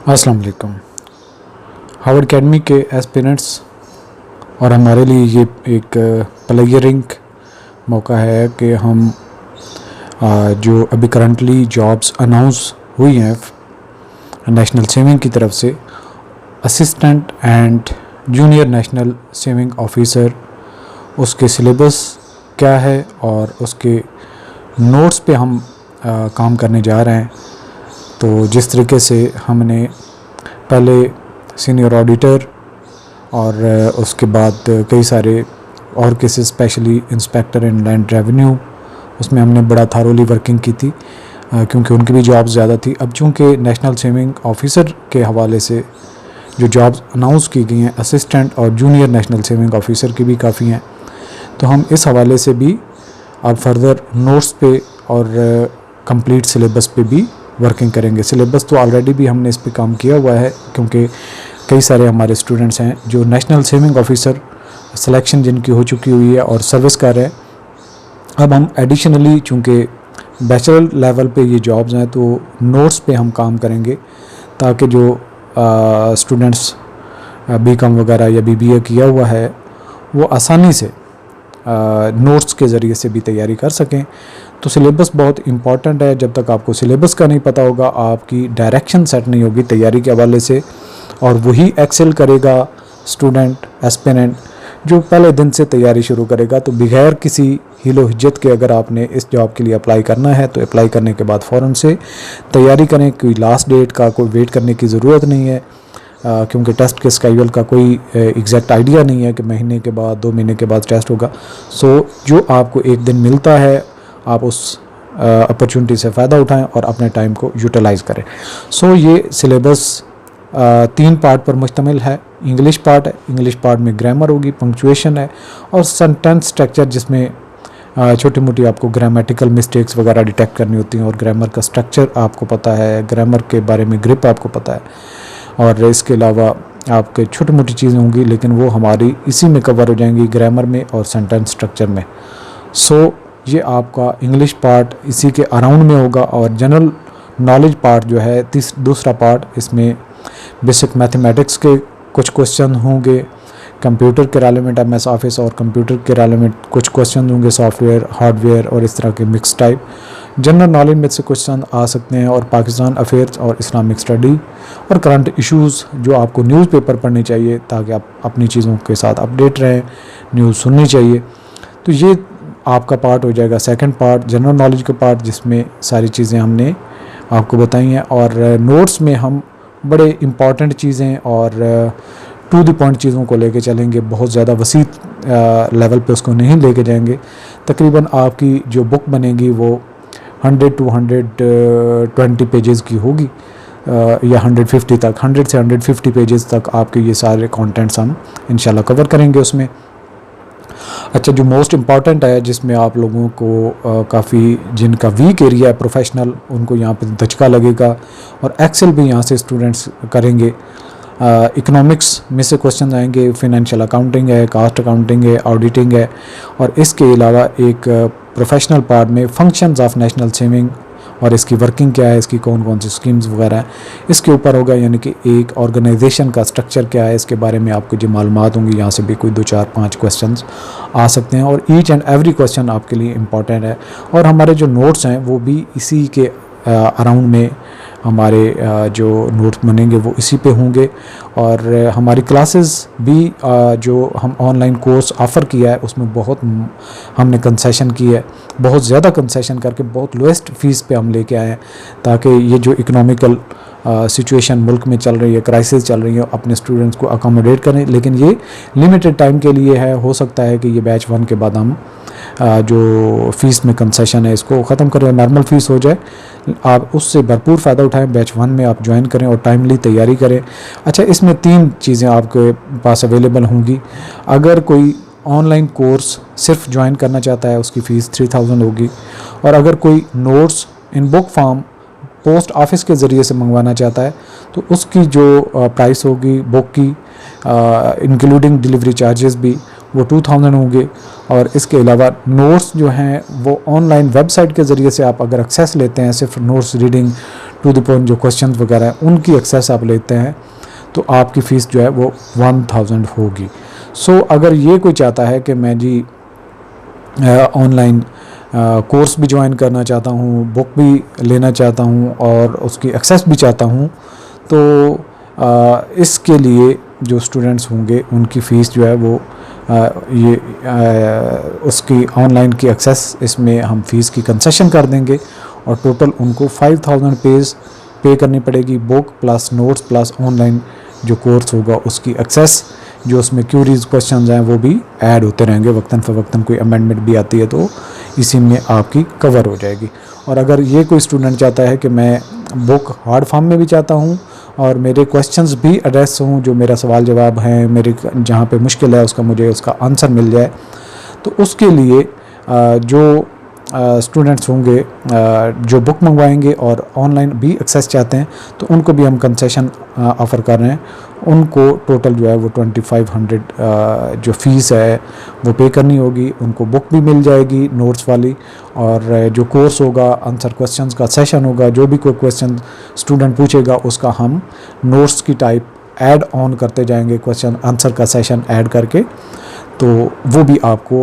अस्सलाम वालेकुम। Harvard academy के एस्पिरेंट्स और हमारे लिए ये एक प्लेयरिंग मौका है कि हम जो अभी करंटली जॉब्स अनाउंस हुई हैं नेशनल सेविंग की तरफ से, assistant and junior national saving officer, उसके सिलेबस क्या है और उसके नोट्स पे हम काम करने जा रहे हैं। तो जिस तरीके से हमने पहले सीनियर ऑडिटर और उसके बाद कई सारे और केसेस, स्पेशली इंस्पेक्टर इन लैंड रेवेन्यू, उसमें हमने बड़ा थारोली वर्किंग की थी क्योंकि उनकी भी जॉब्स ज़्यादा थी। अब चूँकि नेशनल सेविंग ऑफिसर के हवाले से जो जॉब्स अनाउंस की गई हैं, असिस्टेंट और जूनियर नेशनल सेविंग ऑफिसर की भी काफ़ी हैं, तो हम इस हवाले से भी अब फर्दर नोट्स पे और कंप्लीट सिलेबस पे भी वर्किंग करेंगे। सिलेबस तो ऑलरेडी भी हमने इस पे काम किया हुआ है क्योंकि कई सारे हमारे स्टूडेंट्स हैं जो नेशनल सेविंग ऑफिसर सिलेक्शन जिनकी हो चुकी हुई है और सर्विस कर रहे हैं। अब हम एडिशनली चूँकि बैचलर लेवल पे ये जॉब्स हैं तो नोट्स पे हम काम करेंगे ताकि जो स्टूडेंट्स बीकॉम वगैरह या बीबीए किया हुआ है वो आसानी से नोट्स के ज़रिए से भी तैयारी कर सकें। तो सिलेबस बहुत इम्पॉर्टेंट है। जब तक आपको सिलेबस का नहीं पता होगा, आपकी डायरेक्शन सेट नहीं होगी तैयारी के हवाले से, और वही एक्सेल करेगा स्टूडेंट एस्पिरेंट जो पहले दिन से तैयारी शुरू करेगा। तो बगैर किसी हिलो हिज्जत के अगर आपने इस जॉब के लिए अप्लाई करना है तो अप्लाई करने के बाद फ़ौरन से तैयारी करें। कोई लास्ट डेट का कोई वेट करने की ज़रूरत नहीं है क्योंकि टेस्ट के स्केड्यूल का कोई एग्जैक्ट आइडिया नहीं है कि महीने के बाद 2 महीने के बाद टेस्ट होगा। सो जो आपको एक दिन मिलता है आप उस अपॉर्चुनिटी से फ़ायदा उठाएं और अपने टाइम को यूटिलाइज़ करें। सो ये सिलेबस 3 पार्ट पर मुश्तमिल है। इंग्लिश पार्ट है, इंग्लिश पार्ट में ग्रामर होगी, पंक्चुएशन है और सेंटेंस स्ट्रक्चर जिसमें छोटी मोटी आपको ग्रामेटिकल मिस्टेक्स वगैरह डिटेक्ट करनी होती हैं और ग्रामर का स्ट्रक्चर आपको पता है, ग्रामर के बारे में ग्रिप आपको पता है। और इसके अलावा आपके छोटी मोटी चीज़ें होंगी लेकिन वो हमारी इसी में कवर हो जाएंगी, ग्रामर में और सेंटेंस स्ट्रक्चर में। सो ये आपका इंग्लिश पार्ट इसी के अराउंड में होगा। और जनरल नॉलेज पार्ट जो है दूसरा पार्ट, इसमें बेसिक मैथमेटिक्स के कुछ क्वेश्चन होंगे, कंप्यूटर के रेलेवेंट एमएस ऑफिस और कंप्यूटर के रेलेवेंट कुछ क्वेश्चन होंगे, सॉफ्टवेयर, हार्डवेयर और इस तरह के मिक्स टाइप। जनरल नॉलेज में से क्वेश्चन आ सकते हैं और पाकिस्तान अफेयर्स और इस्लामिक स्टडी और करंट इश्यूज़ जो आपको न्यूज़पेपर पढ़ने चाहिए ताकि आप अपनी चीज़ों के साथ अपडेट रहें, न्यूज़ सुननी चाहिए। तो ये आपका पार्ट हो जाएगा सेकंड पार्ट, जनरल नॉलेज का पार्ट, जिसमें सारी चीज़ें हमने आपको बताई हैं। और नोट्स में हम बड़े इम्पॉर्टेंट चीज़ें और टू द पॉइंट चीज़ों को लेके चलेंगे, बहुत ज़्यादा वसी लेवल पे उसको नहीं लेके जाएंगे। तकरीबन आपकी जो बुक बनेगी वो 100 to 120 पेजेस की होगी या 150 तक, 100 से 150 पेजेस तक आपके ये सारे कंटेंट्स हम इंशाल्लाह कवर करेंगे उसमें। अच्छा, जो मोस्ट इम्पॉर्टेंट है जिसमें आप लोगों को काफ़ी जिनका वीक एरिया है प्रोफेशनल, उनको यहाँ पे धचका लगेगा और एक्सेल भी यहाँ से स्टूडेंट्स करेंगे। इकोनॉमिक्स में से क्वेश्चन आएंगे, फिनेंशियल अकाउंटिंग है, कास्ट अकाउंटिंग है, ऑडिटिंग है और इसके अलावा एक प्रोफेशनल पार्ट में फंक्शंस ऑफ नेशनल सेविंग और इसकी वर्किंग क्या है, इसकी कौन कौन सी स्कीम्स वगैरह है, इसके ऊपर होगा। यानी कि एक ऑर्गेनाइजेशन का स्ट्रक्चर क्या है, इसके बारे में आपको जो मालूमात होंगी, यहाँ से भी कोई 2 4 5 क्वेश्चंस आ सकते हैं और ईच एंड एवरी क्वेश्चन आपके लिए इम्पॉर्टेंट है। और हमारे जो नोट्स हैं वो भी इसी के अराउंड में हमारे जो नोट्स बनेंगे वो इसी पे होंगे। और हमारी क्लासेस भी जो हम ऑनलाइन कोर्स ऑफ़र किया है उसमें बहुत हमने कंसेशन की है, बहुत ज़्यादा कंसेशन करके बहुत लोएस्ट फ़ीस पे हम लेके आए हैं ताकि ये जो इकोनॉमिकल सिचुएशन मुल्क में चल रही है, क्राइसिस चल रही है, अपने स्टूडेंट्स को अकोमोडेट करें। लेकिन ये लिमिटेड टाइम के लिए है, हो सकता है कि ये बैच 1 के बाद हम जो फ़ीस में कंसेशन है इसको ख़त्म करें, नॉर्मल फ़ीस हो जाए। आप उससे भरपूर फ़ायदा उठाएं, बैच 1 में आप ज्वाइन करें और टाइमली तैयारी करें। अच्छा, इसमें 3 चीज़ें आपके पास अवेलेबल होंगी। अगर कोई ऑनलाइन कोर्स सिर्फ ज्वाइन करना चाहता है उसकी फ़ीस 3000 होगी, और अगर कोई notes in book form post office के ज़रिए से मंगवाना चाहता है तो उसकी जो प्राइस होगी बुक की इंक्लूडिंग डिलीवरी चार्जेस भी वो 2000 होंगे। और इसके अलावा नोट्स जो हैं वो ऑनलाइन वेबसाइट के ज़रिए से आप अगर एक्सेस लेते हैं सिर्फ notes reading to the point जो क्वेश्चन वगैरह हैं उनकी एक्सेस आप लेते हैं तो आपकी फ़ीस जो है वो 1000 होगी। सो अगर ये कोई चाहता है कि मैं जी ऑनलाइन कोर्स भी ज्वाइन करना चाहता हूँ, बुक भी लेना चाहता हूँ और उसकी एक्सेस भी चाहता हूँ, तो इसके लिए जो स्टूडेंट्स होंगे उनकी फ़ीस जो है वो उसकी ऑनलाइन की एक्सेस इसमें हम फ़ीस की कंसेशन कर देंगे और टोटल उनको 5000 पे करनी पड़ेगी, book plus notes plus online जो कोर्स होगा उसकी एक्सेस, जो उसमें क्यूरीज क्वेश्चंस हैं वो भी ऐड होते रहेंगे, वक्तन फ़वक्तन कोई अमेंडमेंट भी आती है तो इसी में आपकी कवर हो जाएगी। और अगर ये कोई स्टूडेंट चाहता है कि मैं बुक हार्ड फॉर्म में भी चाहता हूँ और मेरे क्वेश्चंस भी एड्रेस हों, जो मेरा सवाल जवाब हैं, मेरे जहाँ पे मुश्किल है उसका मुझे उसका आंसर मिल जाए, तो उसके लिए जो स्टूडेंट्स होंगे जो बुक मंगवाएंगे और ऑनलाइन भी एक्सेस चाहते हैं तो उनको भी हम कंसेशन ऑफ़र कर रहे हैं। उनको टोटल जो है वो 2500 जो फ़ीस है वो पे करनी होगी, उनको बुक भी मिल जाएगी नोट्स वाली, और जो कोर्स होगा आंसर क्वेश्चंस का सेशन होगा, जो भी कोई क्वेश्चन स्टूडेंट पूछेगा उसका हम नोट्स की टाइप ऐड ऑन करते जाएंगे, क्वेश्चन आंसर का सेशन ऐड करके, तो वो भी आपको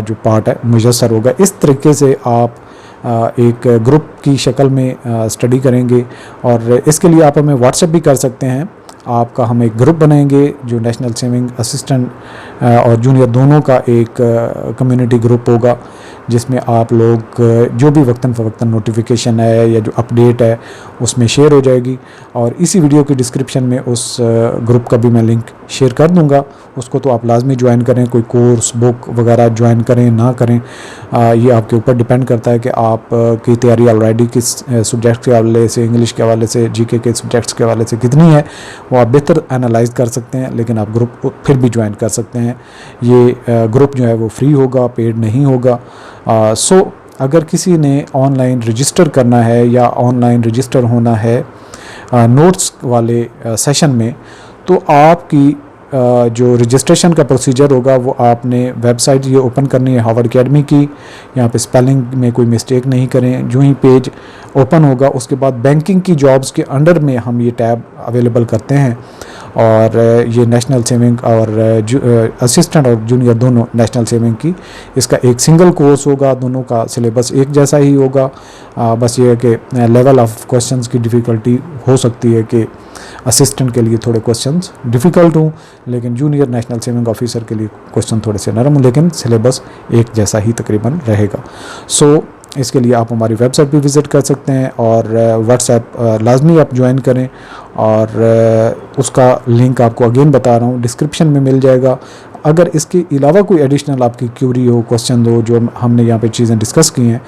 जो पार्ट है मुयस्सर होगा। इस तरीके से आप एक ग्रुप की शक्ल में स्टडी करेंगे और इसके लिए आप हमें व्हाट्सएप भी कर सकते हैं। आपका हम एक ग्रुप बनाएंगे जो नेशनल सेविंग असिस्टेंट और जूनियर दोनों का एक कम्युनिटी ग्रुप होगा, जिसमें आप लोग जो भी वक्तन फ़वक्तन नोटिफिकेशन है या जो अपडेट है उसमें शेयर हो जाएगी। और इसी वीडियो की डिस्क्रिप्शन में उस ग्रुप का भी मैं लिंक शेयर कर दूंगा, उसको तो आप लाजमी ज्वाइन करें। कोई कोर्स बुक वगैरह ज्वाइन करें ना करें ये आपके ऊपर डिपेंड करता है कि आप की तैयारी ऑलरेडी किस सब्जेक्ट के हवाले से, इंग्लिश के हवाले से, जीके के सब्जेक्ट्स के हवाले से कितनी है, वो आप बेहतर एनालाइज कर सकते हैं। लेकिन आप ग्रुप फिर भी ज्वाइन कर सकते हैं। ये ग्रुप जो है वो फ्री होगा, पेड नहीं होगा। सो अगर किसी ने ऑनलाइन रजिस्टर करना है या ऑनलाइन रजिस्टर होना है नोट्स वाले सेशन में, तो आपकी जो रजिस्ट्रेशन का प्रोसीजर होगा वो आपने वेबसाइट ये ओपन करनी है हार्वर्ड अकेडमी की। यहाँ पे स्पेलिंग में कोई मिस्टेक नहीं करें। जो ही पेज ओपन होगा उसके बाद बैंकिंग की जॉब्स के अंडर में हम ये टैब अवेलेबल करते हैं, और ये नेशनल सेविंग और असिस्टेंट और जूनियर दोनों नेशनल सेविंग की, इसका एक सिंगल कोर्स होगा, दोनों का सिलेबस एक जैसा ही होगा। बस ये है कि लेवल ऑफ क्वेश्चंस की डिफ़िकल्टी हो सकती है कि असिस्टेंट के लिए थोड़े क्वेश्चंस डिफ़िकल्ट हों, लेकिन जूनियर नेशनल सेविंग ऑफिसर के लिए क्वेश्चन थोड़े से नरम हों, लेकिन सिलेबस एक जैसा ही तकरीबन रहेगा। सो इसके लिए आप हमारी वेबसाइट भी विज़िट कर सकते हैं और व्हाट्सएप लाजमी आप ज्वाइन करें, और उसका लिंक आपको अगेन बता रहा हूँ डिस्क्रिप्शन में मिल जाएगा। अगर इसके अलावा कोई एडिशनल आपकी क्यूरी हो, क्वेश्चन हो, जो हमने यहाँ पे चीज़ें डिस्कस की हैं,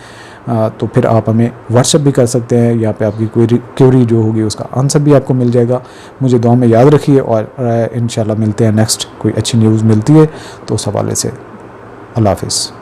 तो फिर आप हमें व्हाट्सएप भी कर सकते हैं। यहाँ पे आपकी कोई क्यूरी जो होगी उसका आंसर भी आपको मिल जाएगा। मुझे दुआ में याद रखिए और इंशाल्लाह मिलते हैं नेक्स्ट कोई अच्छी न्यूज़ मिलती है तो उस हवाले से। अल्लाह हाफ़िज़।